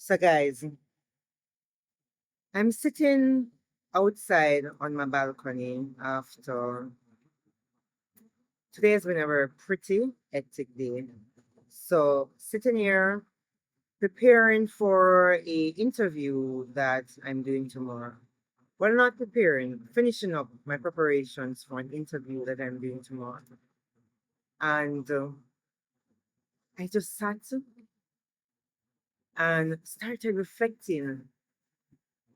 So, guys, I'm sitting outside on my balcony after today has been a very pretty hectic day. So, sitting here preparing for a interview that I'm doing tomorrow. Well, not preparing, finishing up my preparations for an interview that I'm doing tomorrow. And I just sat and started reflecting.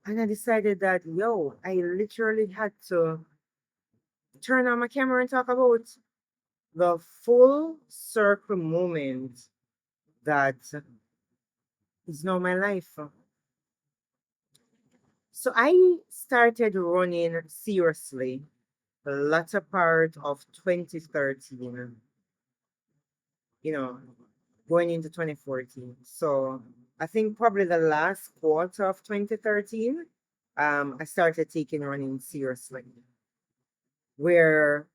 And I decided that, yo, I literally had to turn on my camera and talk about the full circle moment that is now my life. So I started running seriously the latter part of 2013, you know, going into 2014. So I think probably the last quarter of 2013, I started taking running seriously, where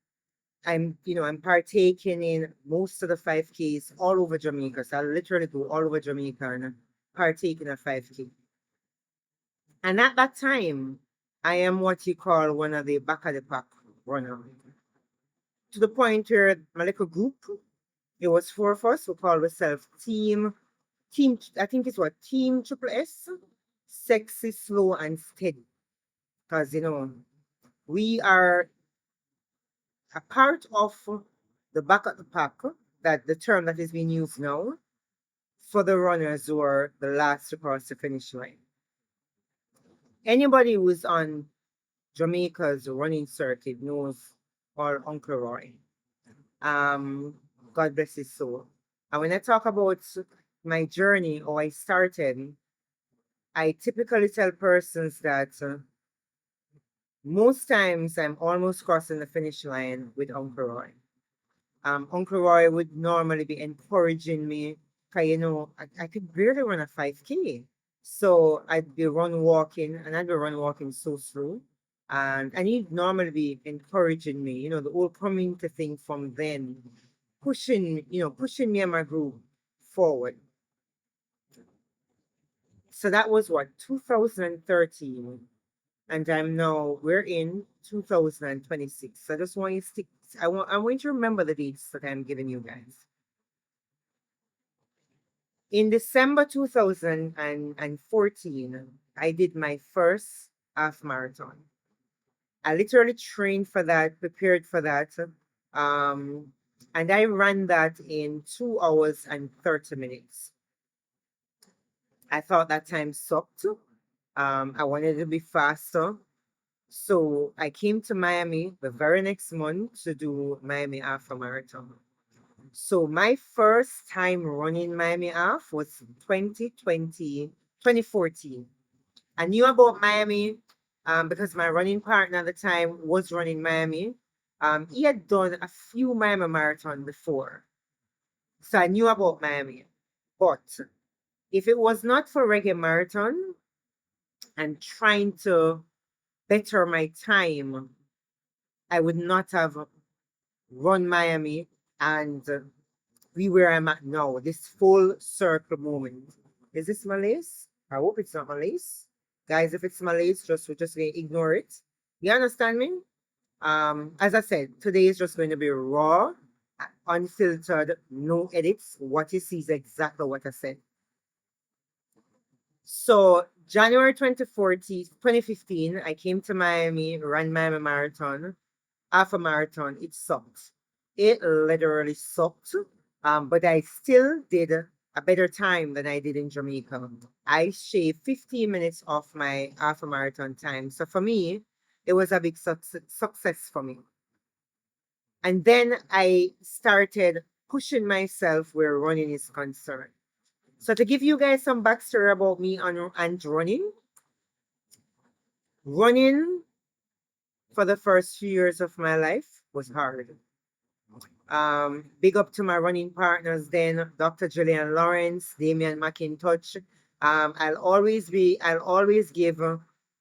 I'm partaking in most of the 5Ks all over Jamaica. So I literally go all over Jamaica and partake in a 5K. And at that time, I am what you call one of the back of the pack runner. To the point where my little group, it was four of us, we call ourselves I think it's what, Team Triple S, Sexy, Slow, and Steady. Because, we are a part of the back of the pack, that the term that is being used now for the runners who are the last to cross the finish line. Anybody who's on Jamaica's running circuit knows our Uncle Roy. Um, God bless his soul. And when I talk about my journey or I started, I typically tell persons that most times I'm almost crossing the finish line with Uncle Roy. Uncle Roy would normally be encouraging me, cause I could barely run a 5K. So I'd be run walking and I'd be run walking so slow. And he'd normally be encouraging me, the whole community thing from then, pushing me and my group forward. So that was what, 2013. And we're in 2026. So I just want you to I want you to remember the dates that I'm giving you guys. In December 2014, I did my first half marathon. I literally trained for that, prepared for that. Um, and I ran that in 2 hours and 30 minutes. I thought that time sucked. I wanted to be faster. So I came to Miami the very next month to do Miami Half Marathon. So my first time running Miami Half was 2014. I knew about Miami because my running partner at the time was running Miami. He had done a few Miami Marathon before. So I knew about Miami. But if it was not for Reggae Marathon and trying to better my time, I would not have run Miami and be where I'm at now. This full circle moment. Is this my lace? I hope it's not my lace. Guys, if it's my lace, we're just gonna ignore it. You understand me? As I said, today is just going to be raw, unfiltered, no edits. What you see is exactly what I said. So January 2015, I came to Miami, ran Miami Marathon, half a marathon. It sucked. It literally sucked. But I still did a better time than I did in Jamaica. I shaved 15 minutes off my half a marathon time. So for me, it was a big success for me. And then I started pushing myself where running is concerned. So to give you guys some backstory about me and running for the first few years of my life was hard. Big up to my running partners then, Dr. Julian Lawrence, Damian McIntosh. I'll always give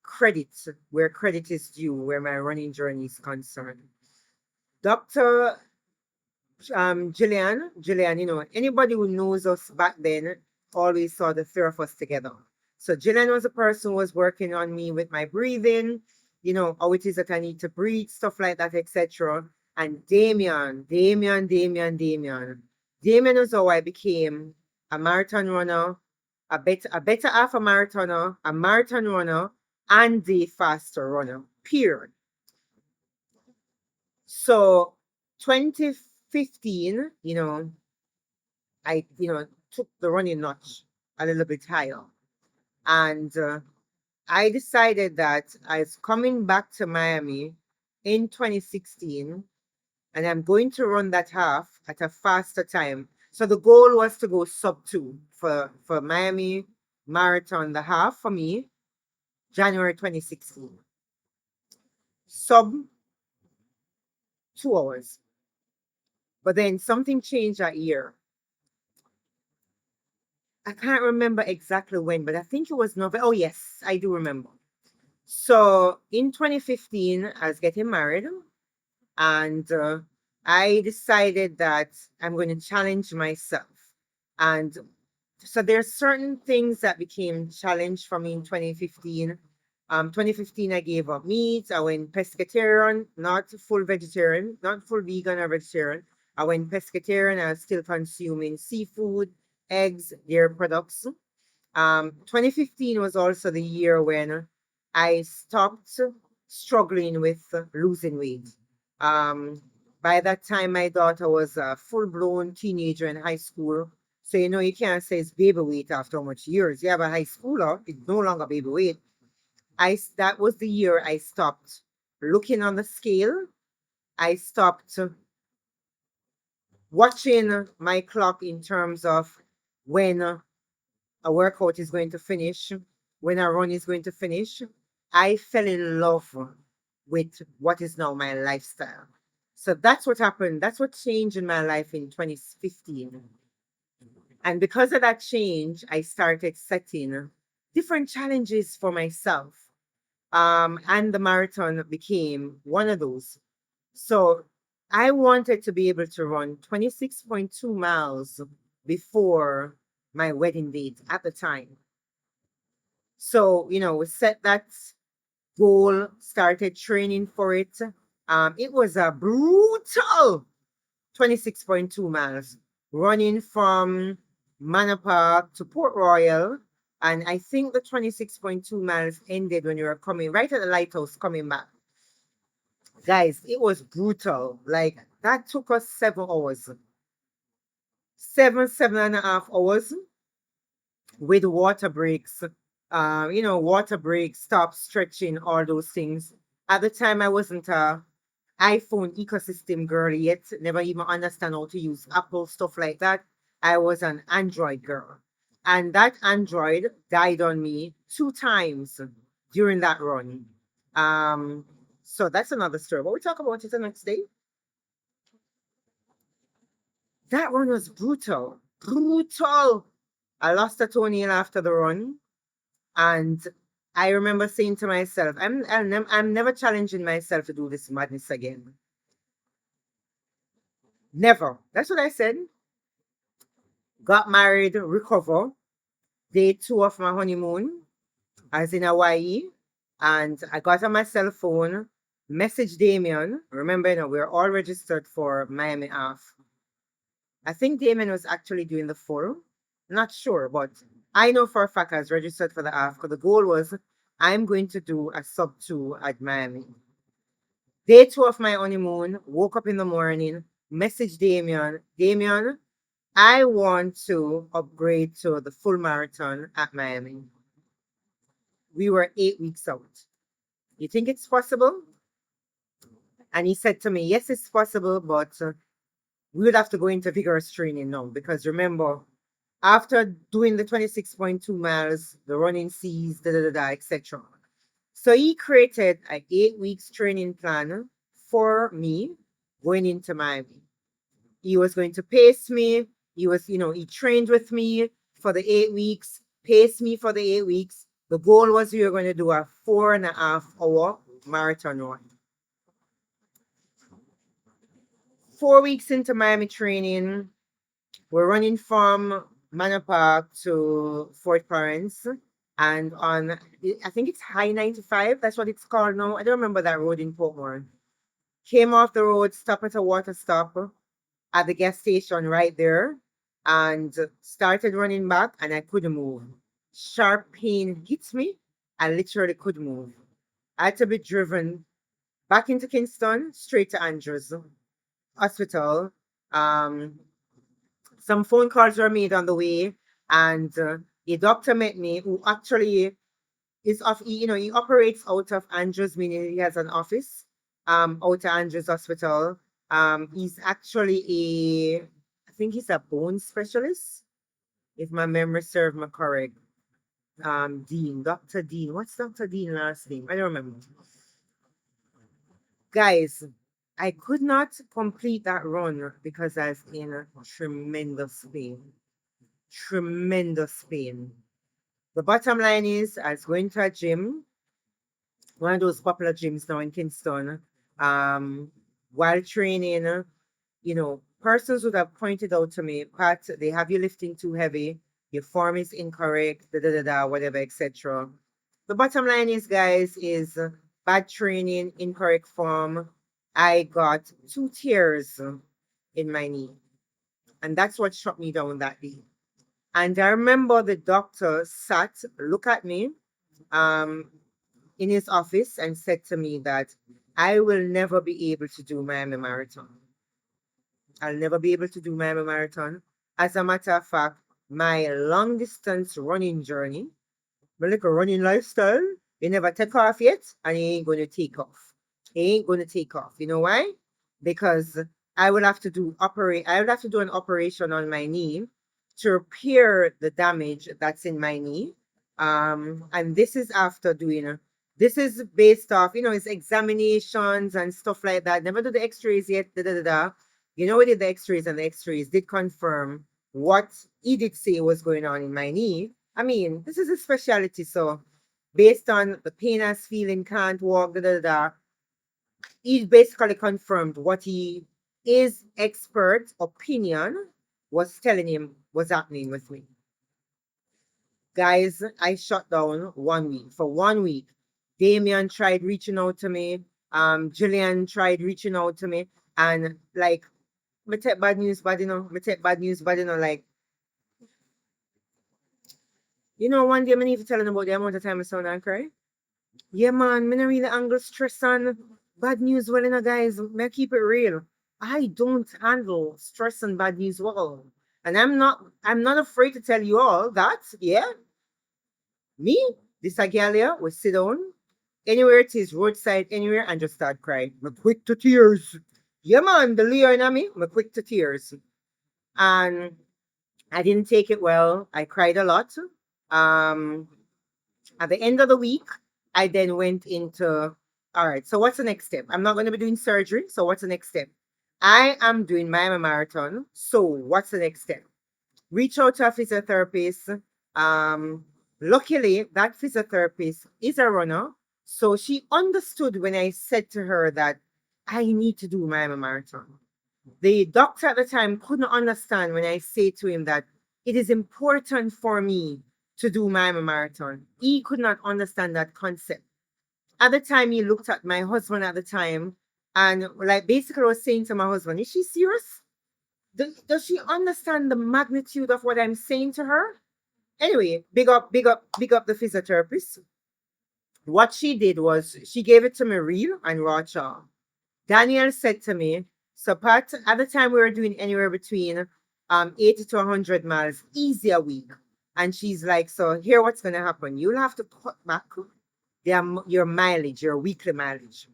credit where credit is due, where my running journey is concerned. Dr. Julian, anybody who knows us back then, always saw the three of us together. So Jillian was a person who was working on me with my breathing, how it is that I need to breathe, stuff like that, etc. And Damien was how I became a marathon runner, a better half a marathoner, a marathon runner, and a faster runner. Period. So 2015, I took the running notch a little bit higher, and I decided that I was coming back to Miami in 2016, and I'm going to run that half at a faster time. So the goal was to go sub 2 for Miami Marathon, the half for me, January 2016. Sub 2 hours. But then something changed that year. I can't remember exactly when, but I think it was November. Oh, yes, I do remember. So in 2015, I was getting married, and I decided that I'm going to challenge myself. And so there's certain things that became challenge for me in 2015. 2015, I gave up meat. I went pescatarian, not full vegetarian, not full vegan or vegetarian. I went pescatarian. I was still consuming seafood, eggs, dairy products. 2015 was also the year when I stopped struggling with losing weight. Um, by that time, my daughter was a full blown teenager in high school. So, you can't say it's baby weight after how much years. You have a high schooler, it's no longer baby weight. That was the year I stopped looking on the scale. I stopped watching my clock in terms of when a workout is going to finish, when a run is going to finish. I fell in love with what is now my lifestyle. So that's what happened. That's what changed in my life in 2015. And because of that change, I started setting different challenges for myself. And the marathon became one of those. So I wanted to be able to run 26.2 miles before my wedding date at the time. So, we set that goal, started training for it. It was a brutal 26.2 miles running from Manor Park to Port Royal. And I think the 26.2 miles ended when you were coming right at the lighthouse coming back. Guys, it was brutal. Like, that took us 7 hours. 7.5 hours with water breaks, water breaks, stop stretching, all those things. At the time, I wasn't a iPhone ecosystem girl yet, never even understand how to use Apple, stuff like that. I was an Android girl. And that Android died on me 2 times during that run. Um, so that's another story. But we talk about it the next day. That run was brutal. Brutal. I lost a toenail after the run. And I remember saying to myself, I'm never challenging myself to do this madness again. Never. That's what I said. Got married, recover. Day 2 of my honeymoon. I was in Hawaii. And I got on my cell phone, message Damien. Remember, we're all registered for Miami half. I think Damien was actually doing the full. Not sure, but I know for a fact I was registered for the half because the goal was I'm going to do a sub 2 at Miami. Day 2 of my honeymoon, woke up in the morning, message Damien. Damien, I want to upgrade to the full marathon at Miami. We were 8 weeks out. You think it's possible? And he said to me, yes, it's possible, but we would have to go into vigorous training now because remember, after doing the 26.2 miles, the running seas, etc. So he created an 8 weeks training plan for me going into Miami. He was going to pace me. He trained with me for the 8 weeks, paced me for the 8 weeks. The goal was we were going to do a 4.5 hour marathon run. 4 weeks into Miami training, we're running from Manor Park to Fort Clarence, and on I think it's High 95. That's what it's called now. I don't remember that road in Portmore. Came off the road, stopped at a water stop at the gas station right there, and started running back, and I couldn't move. Sharp pain hits me. I literally couldn't move. I had to be driven back into Kingston, straight to Andrews Hospital. Um, some phone calls were made on the way, and a doctor met me who actually is of he operates out of Andrews, meaning he has an office out of Andrews Hospital. He's actually a I think he's a bone specialist, if my memory serves me correct. Dean, Dr. Dean. What's Dr. Dean last name? I don't remember. Guys, I could not complete that run because I was in tremendous pain. Tremendous pain. The bottom line is, I was going to a gym, one of those popular gyms now in Kingston. While training, persons would have pointed out to me, Pat, they have you lifting too heavy, your form is incorrect, da da da da, whatever, etc. The bottom line is, guys, is bad training, incorrect form. I got 2 tears in my knee, and that's what shut me down that day. And I remember the doctor sat, look at me, um, in his office and said to me that I will never be able to do Miami Marathon. I'll never be able to do Miami Marathon. As a matter of fact, my long distance running journey, my little running lifestyle, you never take off yet, and he ain't going to take off. He ain't going to take off. You know why? Because I would have to do an operation on my knee to repair the damage that's in my knee. And this is after doing this is based off, his examinations and stuff like that. Never do the x-rays yet. Da, da, da, da. We did the x-rays, and the x-rays did confirm what he did say was going on in my knee. I mean, this is a specialty, so based on the pain I was feeling, can't walk, da, da, da, da, he basically confirmed what his expert opinion was telling him was happening with me. Guys, I shut down 1 week. For 1 week, Damien tried reaching out to me. Julian tried reaching out to me. And like, me take bad news, bad, me take bad news, bad, like, one day I need to tell them about the amount of time I sound and cry. Yeah, man, me not really angle stress on bad news well, guys. Me keep it real. I don't handle stress and bad news well. And I'm not afraid to tell you all that, yeah, me, this Agalia, will sit down anywhere it is, roadside, anywhere, and just start crying. I'm quick to tears. Yeah, man, the Leo and me, I'm quick to tears. And I didn't take it well. I cried a lot. Um, at the end of the week, I then went into, all right, so what's the next step? I'm not going to be doing surgery. So what's the next step? I am doing Miami Marathon. So what's the next step? Reach out to a physiotherapist. Luckily, that physiotherapist is a runner. So she understood when I said to her that I need to do Miami Marathon. The doctor at the time couldn't understand when I say to him that it is important for me to do Miami Marathon. He could not understand that concept. At the time, he looked at my husband at the time and like basically was saying to my husband, is she serious? Does she understand the magnitude of what I'm saying to her? Anyway, big up, big up, big up the physiotherapist. What she did was she gave it to me real and raw chaw. Daniel said to me, so Pat, at the time we were doing anywhere between 80 to 100 miles, easy a week. And she's like, so here what's going to happen. You'll have to cut back your mileage, your weekly mileage.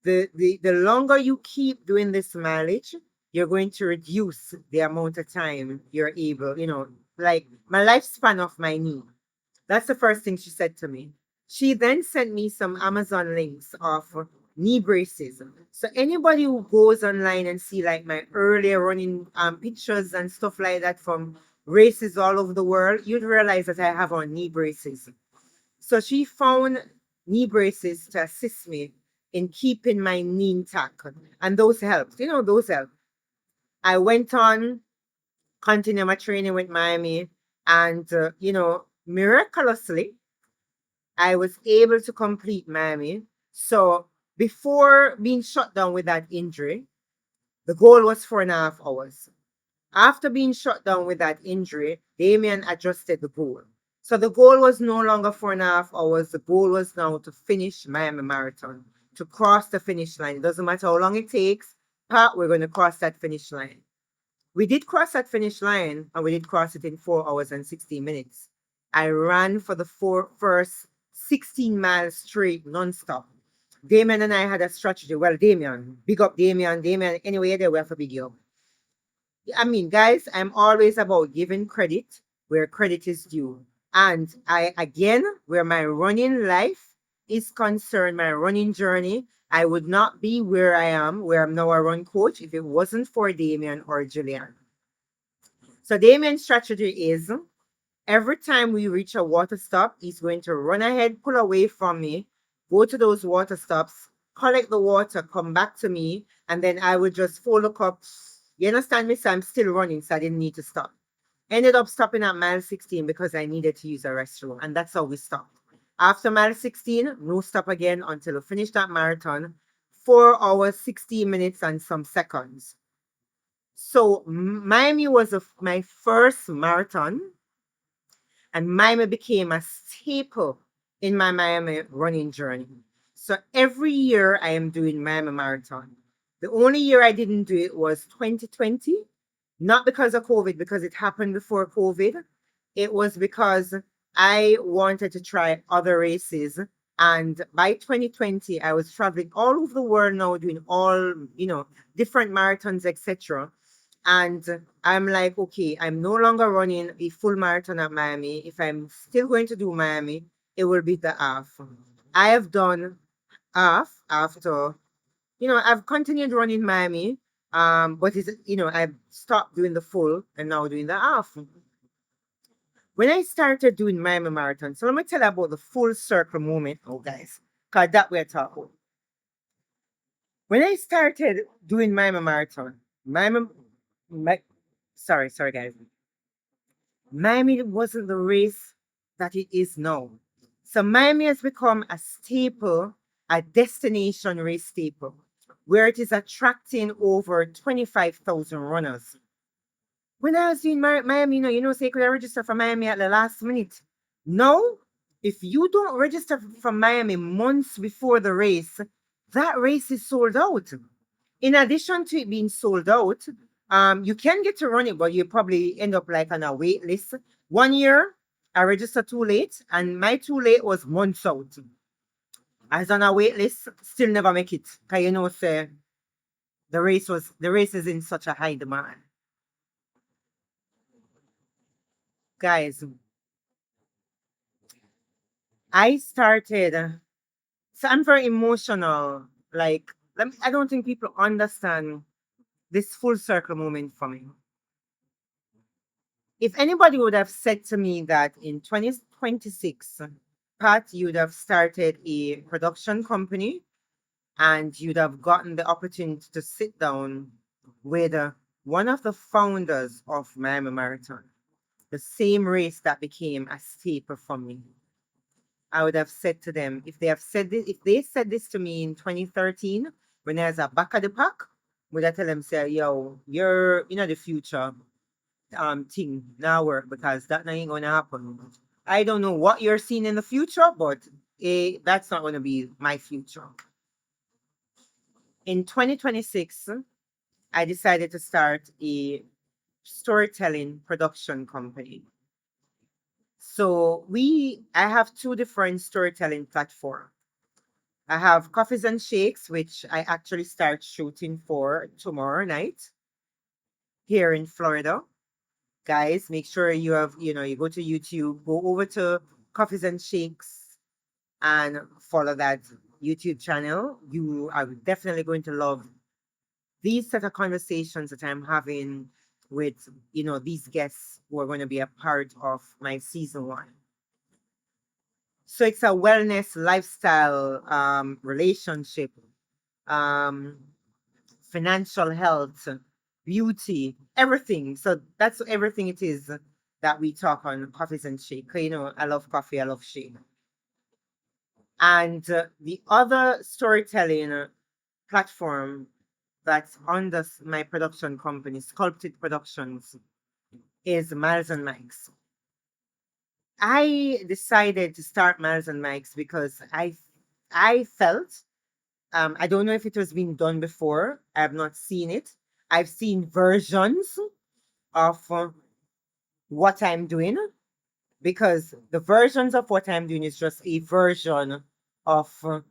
The longer you keep doing this mileage, you're going to reduce the amount of time you're able, like my lifespan of my knee. That's the first thing she said to me. She then sent me some Amazon links of knee braces. So anybody who goes online and see like my earlier running pictures and stuff like that from races all over the world, you'd realize that I have on knee braces. So she found knee braces to assist me in keeping my knee intact. And those helped. Those helped. I went on continue my training with Miami, and miraculously, I was able to complete Miami. So before being shut down with that injury, the goal was 4.5 hours. After being shut down with that injury, Damien adjusted the goal. So the goal was no longer 4.5 hours. The goal was now to finish Miami Marathon, to cross the finish line. It doesn't matter how long it takes, Pat, we're going to cross that finish line. We did cross that finish line, and we did cross it in 4 hours and 16 minutes. I ran for the first 16 miles straight, nonstop. Damien and I had a strategy. Well, Damien, big up Damien. Damien, anyway, there we have a big up. I mean, guys, I'm always about giving credit where credit is due. And again, where my running life is concerned, my running journey, I would not be where I am, where I'm now a run coach, if it wasn't for Damien or Julian. So Damien's strategy is every time we reach a water stop, he's going to run ahead, pull away from me, go to those water stops, collect the water, come back to me, and then I would just fold the cup. You understand me? So I'm still running, so I didn't need to stop. Ended up stopping at mile 16 because I needed to use a restroom, and that's how we stopped. After mile 16, no stop again until we finished that marathon. 4 hours, 16 minutes, and some seconds. So Miami was my first marathon, and Miami became a staple in my Miami running journey. So every year I am doing Miami Marathon. The only year I didn't do it was 2020, not because of COVID, because it happened before COVID. It was because I wanted to try other races. And by 2020, I was traveling all over the world now, doing all, different marathons, etc. And I'm like, okay, I'm no longer running a full marathon at Miami. If I'm still going to do Miami, it will be the half. I have done half after, I've continued running Miami. But I've stopped doing the full and now doing the half. When I started doing Miami Marathon, so let me tell you about the full circle moment, oh guys, because that we're talking. When I started doing Miami Marathon, Miami, my, sorry guys, Miami wasn't the race that it is now. So Miami has become a staple, a destination race staple, where it is attracting over 25,000 runners. When I was doing Miami, say you could register for Miami at the last minute. No, if you don't register for Miami months before the race, that race is sold out. In addition to it being sold out, you can get to run it, but you probably end up like on a wait list. 1 year, I registered too late, and my too late was months out. I was on a wait list, still never make it. Cause say the race is in such a high demand. Guys, I started, so I'm very emotional. Like, I don't think people understand this full circle moment for me. If anybody would have said to me that in 2026, Pat, you'd have started a production company and you'd have gotten the opportunity to sit down with one of the founders of Miami Marathon, the same race that became a staple for me, I would have said to them, if they said this to me in 2013, when I was a back of the pack, would I tell them, say, yo, you're the future thing now work because that ain't gonna happen. I don't know what you're seeing in the future, but that's not gonna be my future. In 2026, I decided to start a storytelling production company. So I have two different storytelling platforms. I have Coffees and Shakes, which I actually start shooting for tomorrow night here in Florida. Guys, make sure you go to YouTube, go over to Coffees and Shakes and follow that YouTube channel. You are definitely going to love these set of conversations that I'm having with, these guests who are going to be a part of my season one. So it's a wellness lifestyle relationship, um, financial health, beauty, everything. So that's everything it is that we talk on coffees and shake. You know, I love coffee, I love shake. And the other storytelling platform that's under my production company, Sculpted Productions, is Miles and Mikes. I decided to start Miles and Mikes because I felt I don't know if it was being done before. I have not seen it. I've seen versions of what I'm doing because the versions of what I'm doing is just a version of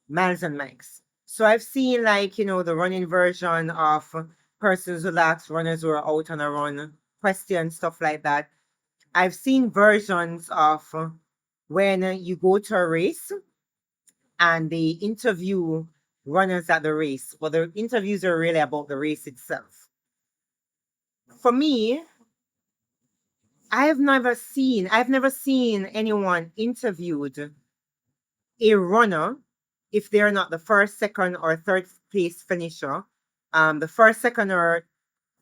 Miles and Mikes. So I've seen like, you know, the running version of persons who ask runners who are out on a run, question, stuff like that. I've seen versions of when you go to a race and they interview runners at the race. Well, the interviews are really about the race itself. For me, I've never seen anyone interviewed a runner if they're not the first, second, or third place finisher, the first, second, or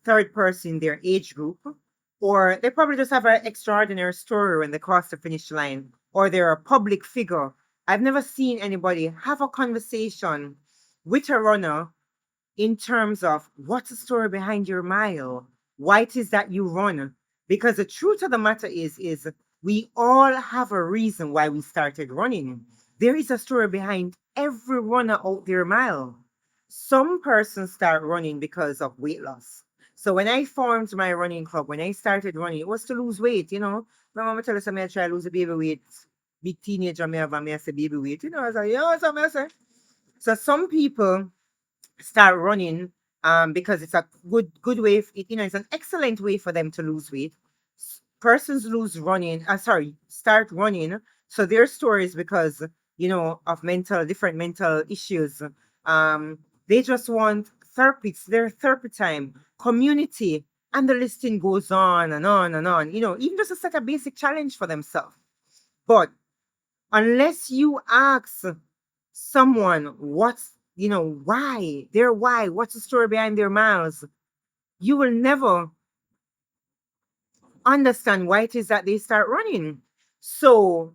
third person in their age group, or they probably just have an extraordinary story when they cross the finish line, or they're a public figure. I've never seen anybody have a conversation with a runner in terms of what's the story behind your mile, why it is that you run. Because the truth of the matter is we all have a reason why we started running. There is a story behind every runner out there mile. Some persons start running because of weight loss. So when I formed my running club, when I started running, it was to lose weight, you know. My mama tell us I try to lose a baby weight. Big teenager me have a me say baby weight. You know, I was like, yeah, so I say. So some people start running because it's a good way you know, it's an excellent way for them to lose weight. Persons lose running sorry, start running, so their stories because, you know, of different mental issues, um they just want therapy. It's their therapy time, community, and the listing goes on and on and on, you know, even just to set a basic challenge for themselves. But unless you ask someone what's, you know, why, what's the story behind their miles, you will never understand why it is that they start running. So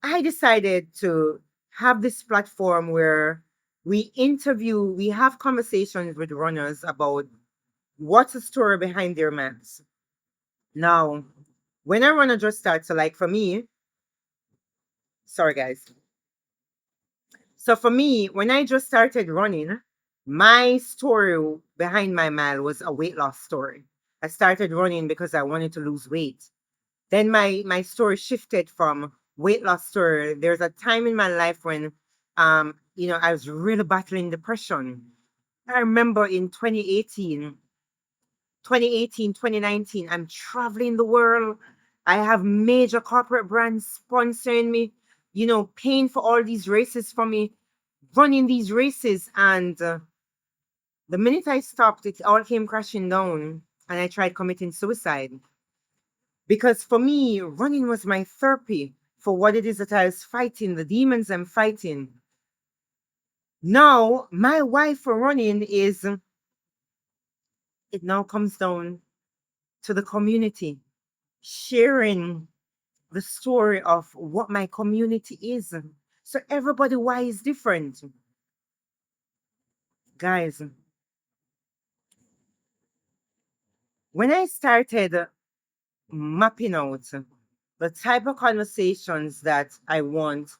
I decided to have this platform where we have conversations with runners about what's the story behind their miles. Now, when a runner just starts, so like for me, sorry guys, so for me, when I just started running, my story behind my mile was a weight loss story. I started running because I wanted to lose weight. Then my story shifted from weight loss story. There's a time in my life when you know, I was really battling depression. I remember in 2019, I'm traveling the world. I have major corporate brands sponsoring me, you know, paying for all these races for me, running these races. And the minute I stopped, it all came crashing down and I tried committing suicide. Because for me, running was my therapy for what it is that I was fighting, the demons I'm fighting. Now, my why for running is it now comes down to the community, sharing the story of what my community is. So everybody why is different. Guys, when I started mapping out the type of conversations that I want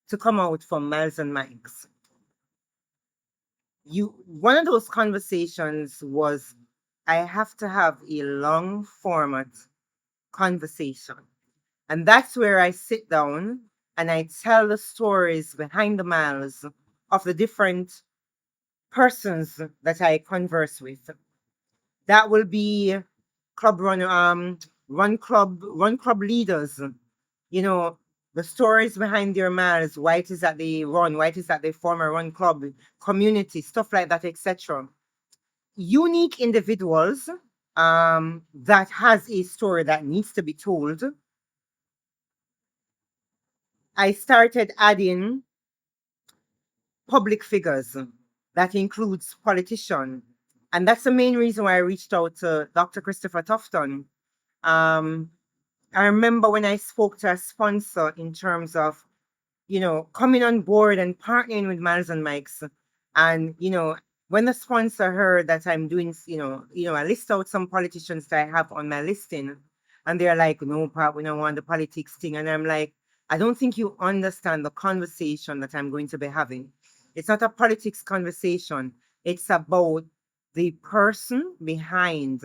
to come out from Miles and Mikes, one of those conversations was I have to have a long format conversation. And that's where I sit down and I tell the stories behind the miles of the different persons that I converse with. That will be club run run club leaders, you know, the stories behind their miles, why it is that they run, why it is that they form a run club, community, stuff like that, etc. Unique individuals that has a story that needs to be told. I started adding public figures. That includes politicians, And that's the main reason why I reached out to Dr. Christopher Tufton. Um, I remember when I spoke to a sponsor in terms of, coming on board and partnering with Miles and Mike's. And, when the sponsor heard that I'm doing, I list out some politicians that I have on my listing, and they're like, no, Pat, we don't want the politics thing. And I'm like, I don't think you understand the conversation that I'm going to be having. It's not a politics conversation. It's about the person behind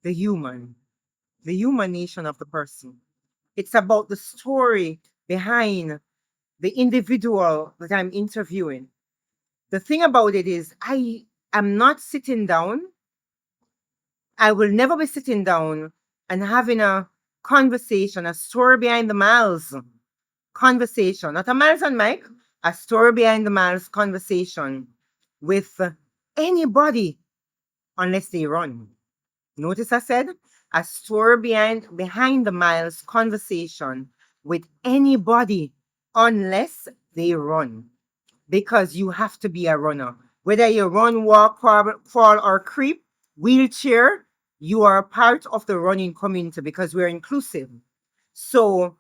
the human, the human nation of the person. It's about the story behind the individual that I'm interviewing. The thing about it is, I am not sitting down. I will never be sitting down and having a conversation, a story behind the miles conversation, not a miles and Mike, a story behind the miles conversation with anybody unless they run. Notice I said a story behind the miles conversation with anybody unless they run. Because you have to be a runner. Whether you run, walk, crawl, or creep, wheelchair, you are a part of the running community because we're inclusive. So,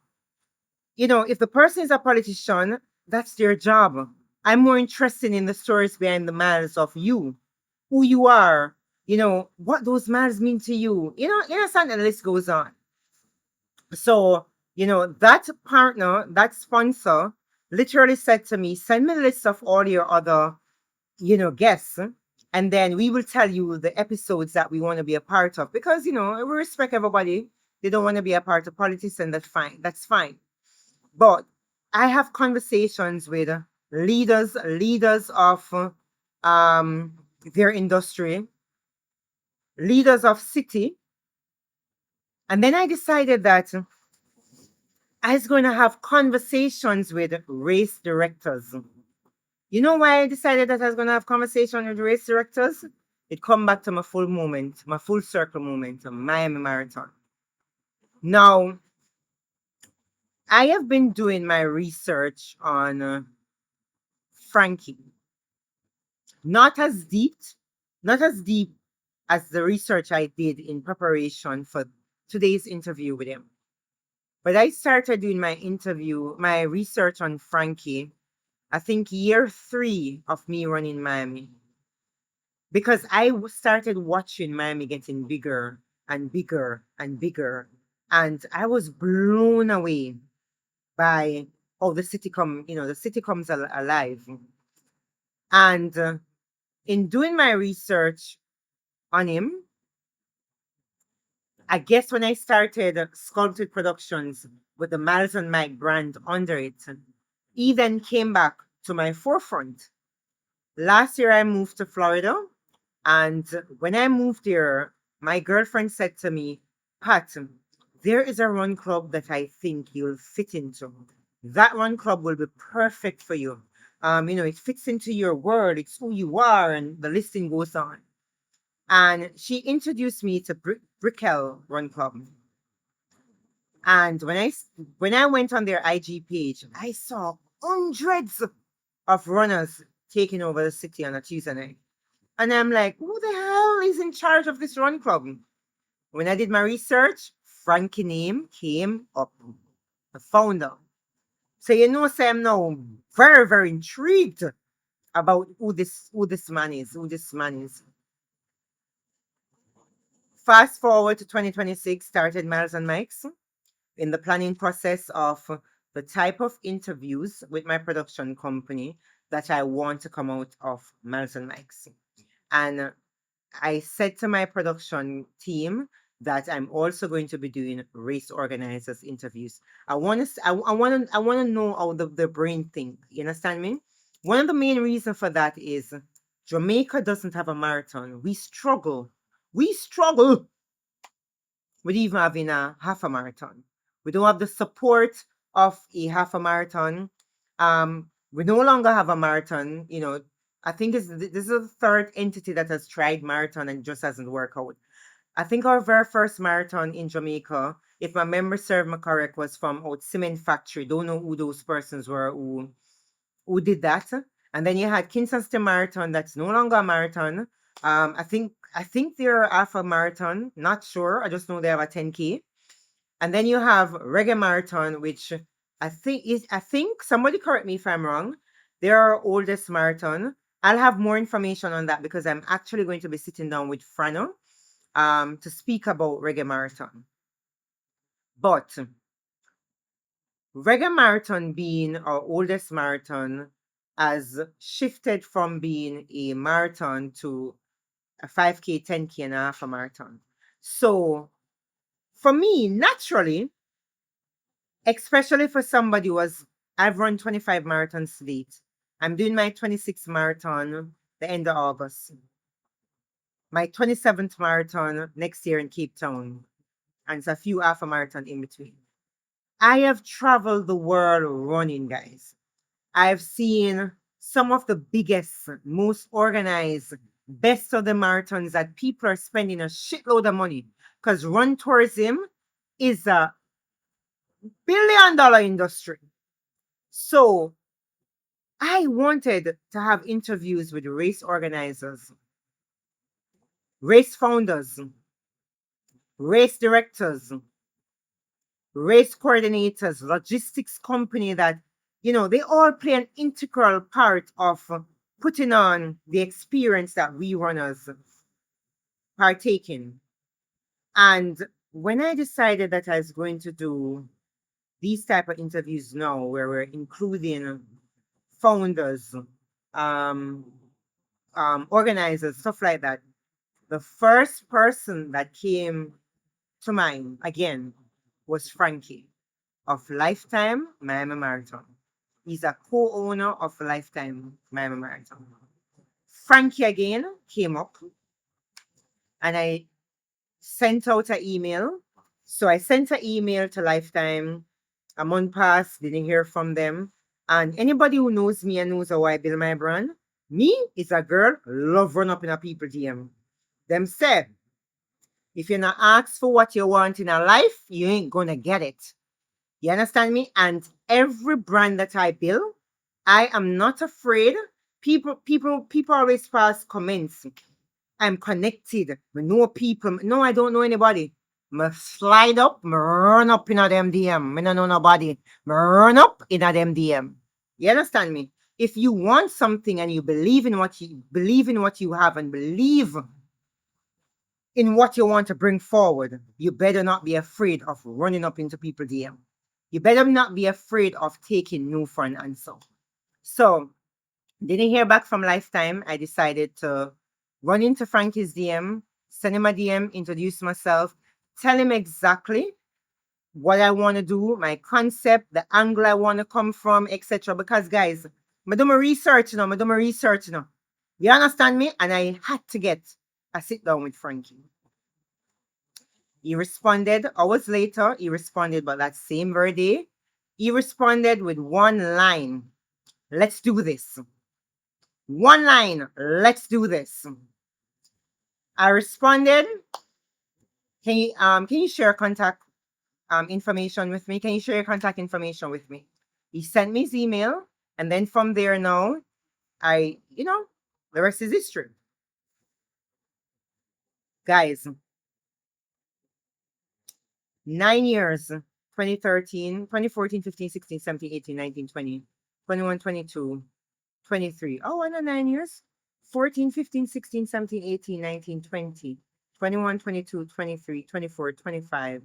if the person is a politician, that's their job. I'm more interested in the stories behind the miles of you, who you are, what those miles mean to you. You understand, and the list goes on. So, that partner, that sponsor, literally said to me, send me a list of all your other, guests, and then we will tell you the episodes that we want to be a part of. Because, we respect everybody. They don't want to be a part of politics, and that's fine. That's fine. But I have conversations with leaders of their industry, leaders of city. And then I decided that I was going to have conversations with race directors. You know why I decided that I was going to have conversation with race directors? It come back to my full circle moment, Miami Marathon. Now, I have been doing my research on Frankie. Not as deep, not as deep as the research I did in preparation for today's interview with him. But I started doing my research on Frankie, I think year 3 of me running Miami. Because I started watching Miami getting bigger and bigger and bigger. And I was blown away by how the city comes alive. And in doing my research on him, I guess when I started Sculpted Productions with the Miles and Mike brand under it, he then came back to my forefront. Last year I moved to Florida, and when I moved there, my girlfriend said to me, Pat, there is a run club that I think you'll fit into. That run club will be perfect for you. It fits into your world, it's who you are, and the listing goes on. And she introduced me to Brickell Run Club. And when I went on their IG page, I saw hundreds of runners taking over the city on a Tuesday night. And I'm like, who the hell is in charge of this run club? When I did my research, Frankie name came up, the founder. So say I'm now very, very intrigued about who this man is. Fast forward to 2026, started Miles and Mike's in the planning process of the type of interviews with my production company that I want to come out of Miles and Mike's. And I said to my production team that I'm also going to be doing race organizers interviews. I want to know how the brain think. You understand me? One of the main reasons for that is Jamaica doesn't have a marathon. We struggle. We struggle with even having a half a marathon. We don't have the support of a half a marathon. We no longer have a marathon. I think this is the third entity that has tried marathon and just hasn't worked out. I think our very first marathon in Jamaica, if my memory serves me correct, was from out cement factory. Don't know who those persons were who did that. And then you had Kingston City Marathon, that's no longer a marathon. I think they're half a marathon, not sure. I just know they have a 10K. And then you have Reggae Marathon, which I think somebody correct me if I'm wrong. They're our oldest marathon. I'll have more information on that because I'm actually going to be sitting down with Frano to speak about Reggae Marathon. But Reggae Marathon being our oldest marathon has shifted from being a marathon to a 5K, 10K, and a half a marathon. So for me, naturally, especially for somebody who was, I've run 25 marathons to date. I'm doing my 26th marathon the end of August. My 27th marathon next year in Cape Town. And it's a few half a marathon in between. I have traveled the world running, guys. I've seen some of the biggest, most organized, best of the marathons that people are spending a shitload of money because run tourism is a billion-dollar industry. So I wanted to have interviews with race organizers, race founders, race directors, race coordinators, logistics company that, they all play an integral part of putting on the experience that we runners partake in. And when I decided that I was going to do these type of interviews now, where we're including founders, um, organizers, stuff like that, the first person that came to mind again was Frankie of Lifetime Miami Marathon. He's a co-owner of Lifetime Miami Marathon. Frankie again came up and I sent out an email. So I sent an email to Lifetime. A month passed, didn't hear from them. And anybody who knows me and knows how I build my brand, me is a girl, love run up in a people DM. Them said, if you're not asked for what you want in a life, you ain't gonna get it. You understand me? And every brand that I build, I am not afraid. People always pass comments. I'm connected. I know people. No, I don't know anybody. Me slide up, me run up in a them DM. Me no know nobody. Me run up in a them DM. You understand me? If you want something and you believe in what you have and believe in what you want to bring forward, you better not be afraid of running up into people DM. You better not be afraid of taking no for an answer. So, didn't hear back from Lifetime. I decided to run into Frankie's DM, send him a DM, introduce myself, tell him exactly what I want to do, my concept, the angle I want to come from, etc. Because, guys, I do my research now. You understand me? And I had to get a sit down with Frankie. He responded hours later. He responded, but that same very day, he responded with one line. Let's do this. One line. Let's do this. I responded. Can you share contact information with me? Can you share your contact information with me? He sent me his email, and then from there now, the rest is history. Guys, 9 years, 2013, 2014, 15, 16, 17, 18, 19, 20, 21, 22, 23. Oh, and 9 years. 14, 15, 16, 17, 18, 19, 20, 21, 22, 23, 24, 25,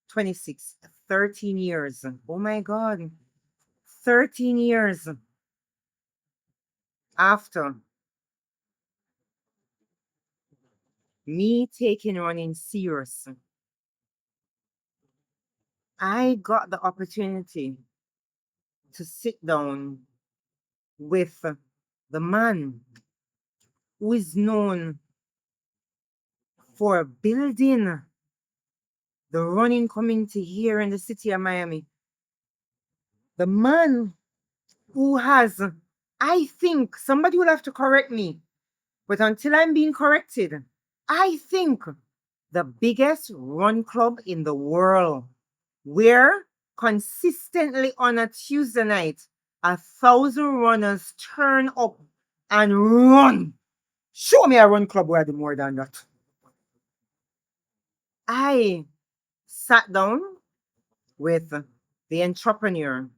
26, 13 years. Oh my God. 13 years after me taking running serious, I got the opportunity to sit down with the man who is known for building the running community here in the city of Miami. The man who has, I think, somebody will have to correct me, but until I'm being corrected, I think the biggest run club in the world, where consistently on a Tuesday night, 1,000 runners turn up and run. Show me a run club where I do more than that. I sat down with the entrepreneur,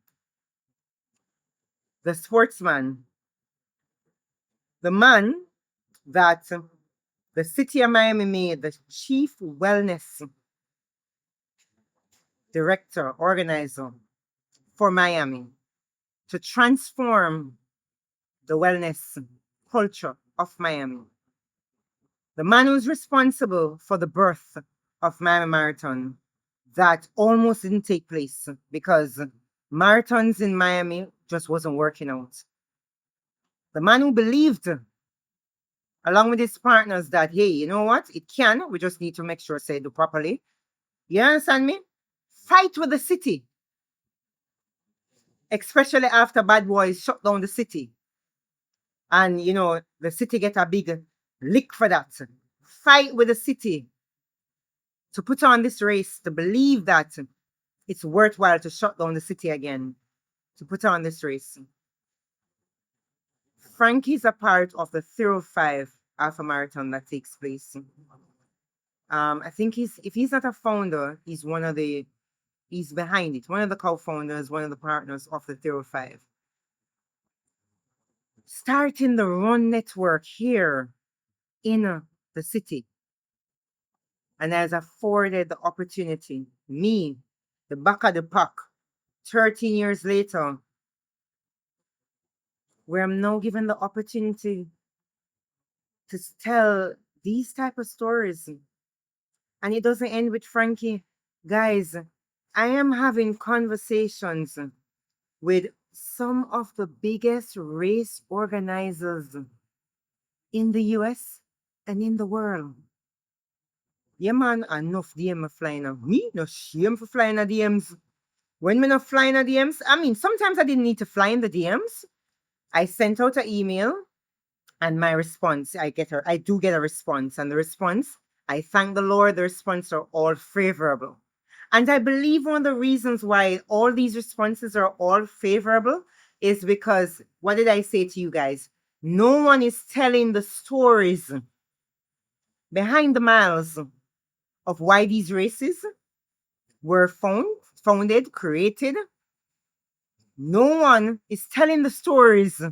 the sportsman, the man that the city of Miami made the chief wellness director, organizer for Miami to transform the wellness culture of Miami. The man who's responsible for the birth of Miami Marathon that almost didn't take place because marathons in Miami just wasn't working out. The man who believed, along with his partners, that, hey, you know what? It can. We just need to make sure say do properly. You understand me? Fight with the city, especially after Bad Boys shut down the city. And, the city get a big lick for that. Fight with the city to put on this race, to believe that it's worthwhile to shut down the city again, to put on this race. Frankie's a part of the 305 Alpha Marathon that takes place. I think if he's not a founder, he's behind it. One of the co-founders, one of the partners of the 305. Starting the Run Network here in the city. And has afforded the opportunity, me, the back of the pack, 13 years later, where I'm now given the opportunity to tell these type of stories. And it doesn't end with Frankie. Guys, I am having conversations with some of the biggest race organizers in the US and in the world. Yeah, man, enough DM flying on me. No shame for flying at DMs. When me not flying at DMs, I mean, sometimes I didn't need to fly in the DMs. I sent out an email and my response, I do get a response. And the response, I thank the Lord, the response are all favorable. And I believe one of the reasons why all these responses are all favorable is because, what did I say to you guys? No one is telling the stories behind the miles of why these races were founded, created. No one is telling the stories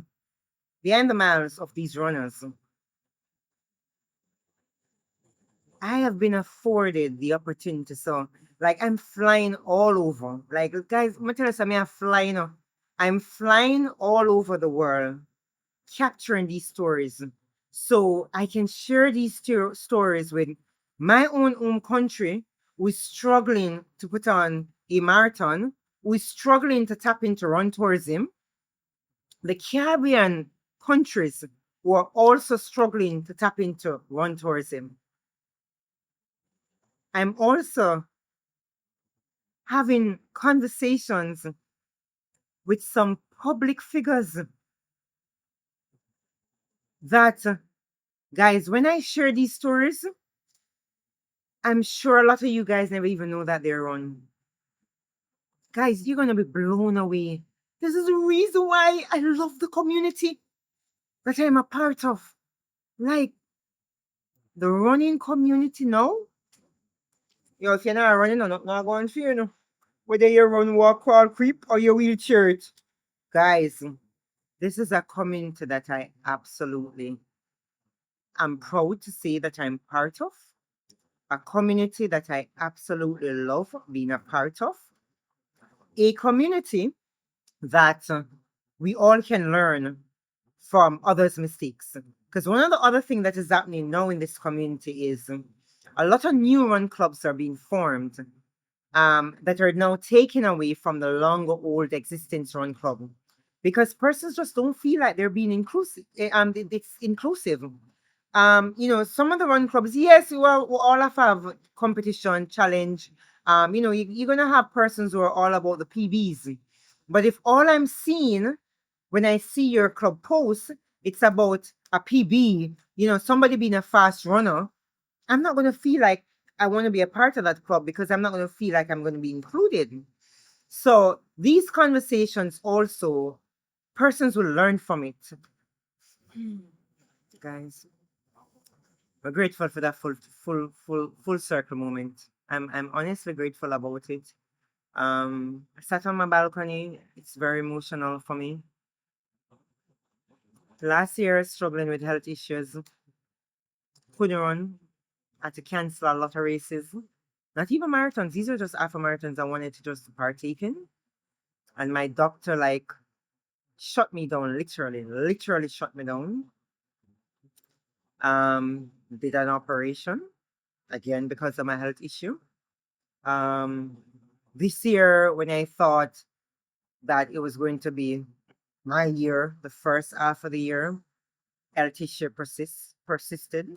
behind the miles of these runners. I have been afforded the opportunity. So, like, I'm flying all over. Like, guys, I'm tell you something, I'm flying all over the world, capturing these stories. So I can share these stories with my own home country, who is struggling to put on a marathon, who is struggling to tap into run tourism, the Caribbean countries who are also struggling to tap into run tourism. I'm also having conversations with some public figures that, guys, when I share these stories, I'm sure a lot of you guys never even know that they're on. Guys, you're going to be blown away. This is the reason why I love the community that I'm a part of. Like, the running community now. Yo, if you're not running, I'm not going for you, know. Whether you run, walk, crawl, creep, or you wheelchair it. Guys, this is a community that I absolutely am proud to say that I'm part of. A community that I absolutely love being a part of. A community that we all can learn from others' mistakes. Because one of the other things that is happening now in this community is a lot of new run clubs are being formed that are now taken away from the longer old existence run club. Because persons just don't feel like they're being inclusive. It's inclusive. Some of the run clubs, yes, we all have competition, challenge. You're gonna have persons who are all about the PBs. But if all I'm seeing when I see your club post, it's about a PB, somebody being a fast runner, I'm not gonna feel like I want to be a part of that club because I'm not gonna feel like I'm gonna be included. So these conversations also persons will learn from it. Guys, we're grateful for that full circle moment. I'm honestly grateful about it. I sat on my balcony. It's very emotional for me. Last year, struggling with health issues, couldn't run, had to cancel a lot of races. Not even marathons. These are just half marathons I wanted to just partake in. And my doctor like shut me down, literally shut me down. Did an operation again because of my health issue. Um, this year, when I thought that it was going to be my year, the first half of the year, health issue persisted.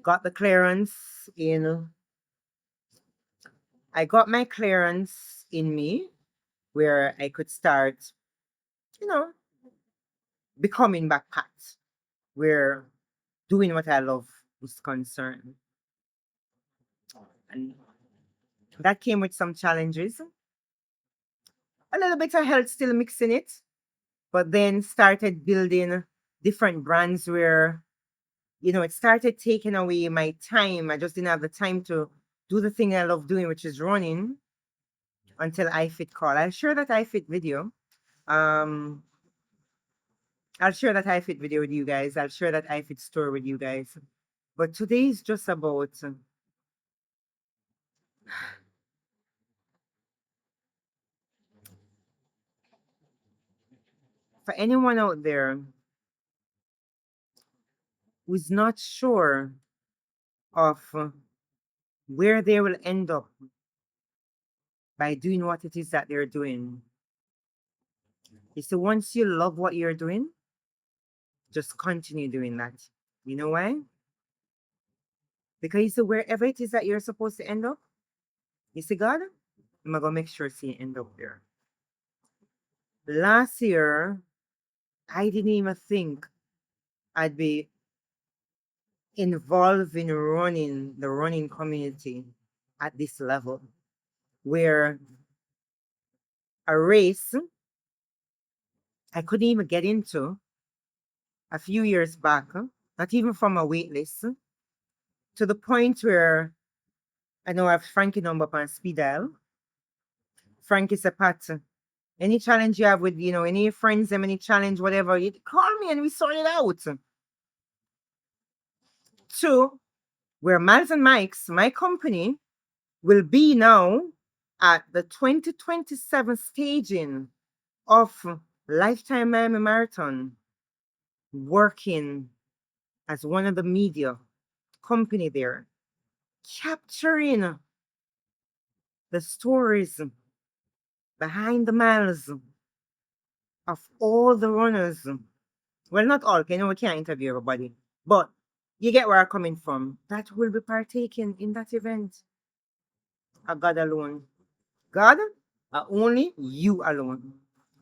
Got the clearance in. I got my clearance in me where I could start, you know, becoming backpacked, where doing what I love is concerned. And that came with some challenges, a little bit of health still mixing it, but then started building different brands where, it started taking away my time. I just didn't have the time to do the thing I love doing, which is running, until iFit call. I'll share that iFit video. Um, I'll share that iFit video with you guys. I'll share that iFit story with you guys. But today is just about for anyone out there who's not sure of where they will end up by doing what it is that they're doing. You see, once you love what you're doing, just continue doing that. You know why? Because you see, wherever it is that you're supposed to end up, you see, God, I'm going to make sure you end up there. Last year, I didn't even think I'd be involved in running the running community at this level, where a race I couldn't even get into a few years back, not even from a wait list, to the point where I know I have Frankie number up on speed dial. Frankie said, Pat, any challenge you have with, any friends, any challenge, whatever, you call me and we sort it out. Two, where Miles and Mike's, my company, will be now at the 2027 staging of Lifetime Miami Marathon, working as one of the media company there, capturing the stories behind the miles of all the runners. Well, not all, we can't interview everybody, but you get where I'm coming from. That will be partaking in that event. God alone. God, only you alone.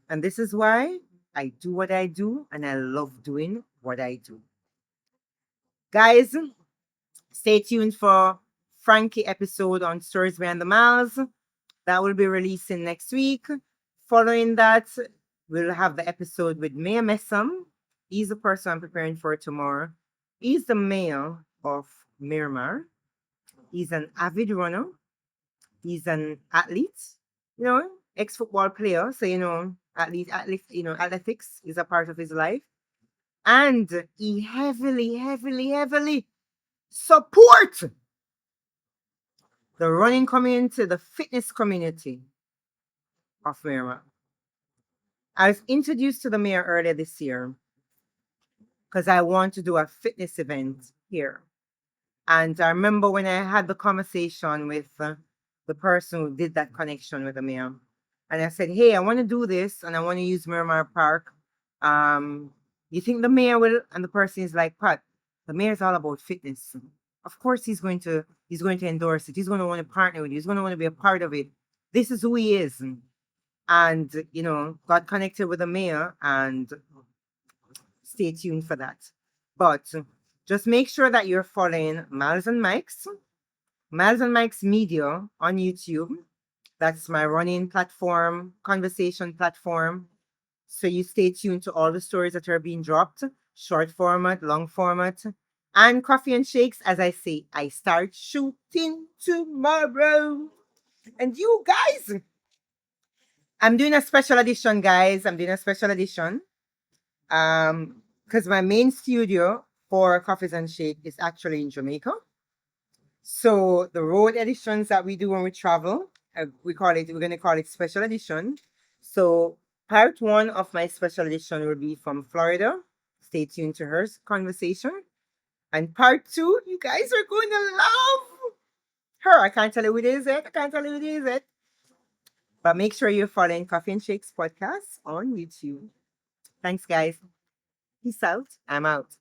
And this is why I do what I do, and I love doing what I do. Guys, stay tuned for Frankie episode on Stories Behind the Miles. That will be releasing next week. Following that, we'll have the episode with Mayor Messam. He's the person I'm preparing for tomorrow. He's the mayor of Miramar. He's an avid runner. He's an athlete, ex-football player. So, athletics is a part of his life. And he heavily support the running community, the fitness community of Miramar. I was introduced to the mayor earlier this year because I want to do a fitness event here. And I remember when I had the conversation with the person who did that connection with the mayor. And I said, hey, I want to do this and I want to use Miramar Park. You think the mayor will? And the person is like, Pat, the mayor is all about fitness. Of course he's going to endorse it. He's going to want to partner with you. He's going to want to be a part of it. This is who he is. And, got connected with the mayor, and stay tuned for that. But just make sure that you're following Miles and Mike's Media on YouTube. That's my running platform, conversation platform. So you stay tuned to all the stories that are being dropped, short format, long format, and coffee and shakes. As I say, I start shooting tomorrow. And you guys, I'm doing a special edition, guys. I'm doing a special edition. Because my main studio for coffees and shake is actually in Jamaica. So the road editions that we do when we travel, we're gonna call it special edition. So part one of my special edition will be from Florida. Stay tuned to her conversation. And part two, you guys are going to love her. I can't tell you who it is yet. I can't tell you who it is yet. But make sure you're following Coffee and Shakes podcast on YouTube. Thanks, guys. Peace out. I'm out.